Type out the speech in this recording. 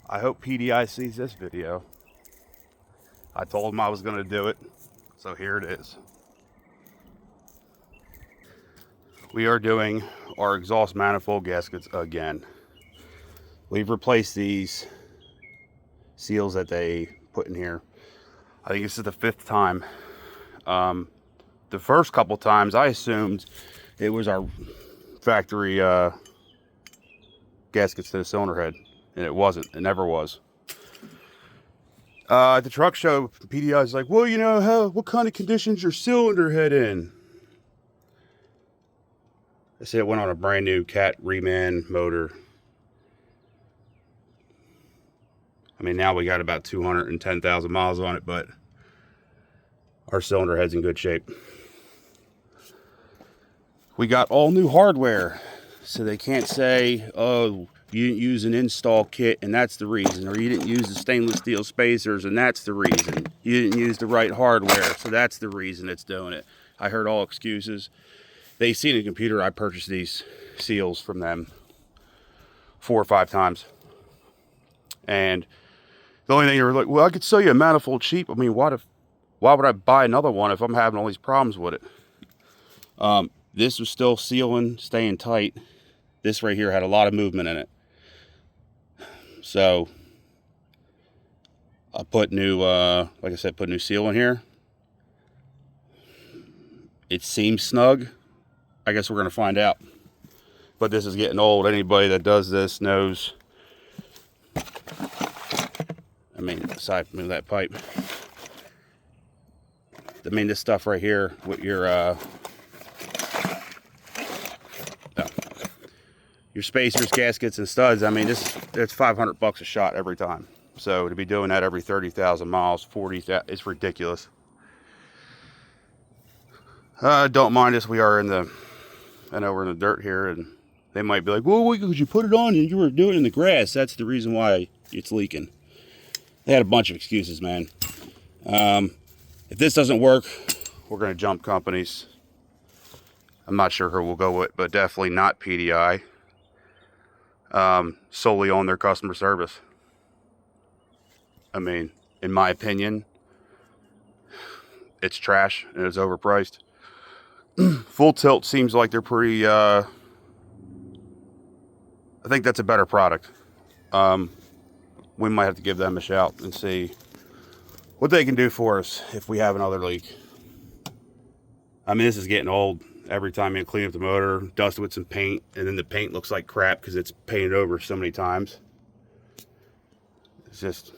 I hope PDI sees this video. I told him I was going to do it, so here it is. We are doing our exhaust manifold gaskets again. We've replaced these seals that they put in here. I think this is the 5th time. The first couple times I assumed it was our factory gaskets to the cylinder head, and it wasn't. It never was. At the truck show, PDI is like, well, you know, what kind of conditions your cylinder head in? I said it went on a brand new Cat reman motor. I mean, now we got about 210,000 miles on it, but our cylinder head's in good shape. We got all new hardware, so they can't say, oh, you didn't use an install kit and that's the reason, or you didn't use the stainless steel spacers and that's the reason. You didn't use the right hardware, so that's the reason it's doing it. I heard all excuses. They see in the computer I purchased these seals from them 4 or 5 times. And the only thing they were like, well, I could sell you a manifold cheap. I mean, why would I buy another one if I'm having all these problems with it? This was still sealing, staying tight. This right here had a lot of movement in it. So I put new, like I said, put new seal in here. It seems snug. I guess we're gonna find out. But this is getting old. Anybody that does this knows. I mean, aside from that pipe. I mean, this stuff right here with your spacers, gaskets, and studs. I mean, it's 500 bucks a shot every time. So to be doing that every 30,000 miles, 40,000, it's ridiculous. Don't mind us. We are in the, I know we're in the dirt here, and they might be like, well, could you put it on and you were doing it in the grass? That's the reason why it's leaking. They had a bunch of excuses, man. If this doesn't work, we're going to jump companies. I'm not sure who we'll go with, but definitely not PDI. Solely on their customer service. I mean, in my opinion, it's trash and it's overpriced. Full Tilt seems like they're pretty, I think that's a better product. We might have to give them a shout and see what they can do for us if we have another leak. I mean, this is getting old. Every time you clean up the motor, dust it with some paint, and then the paint looks like crap because it's painted over so many times. It's just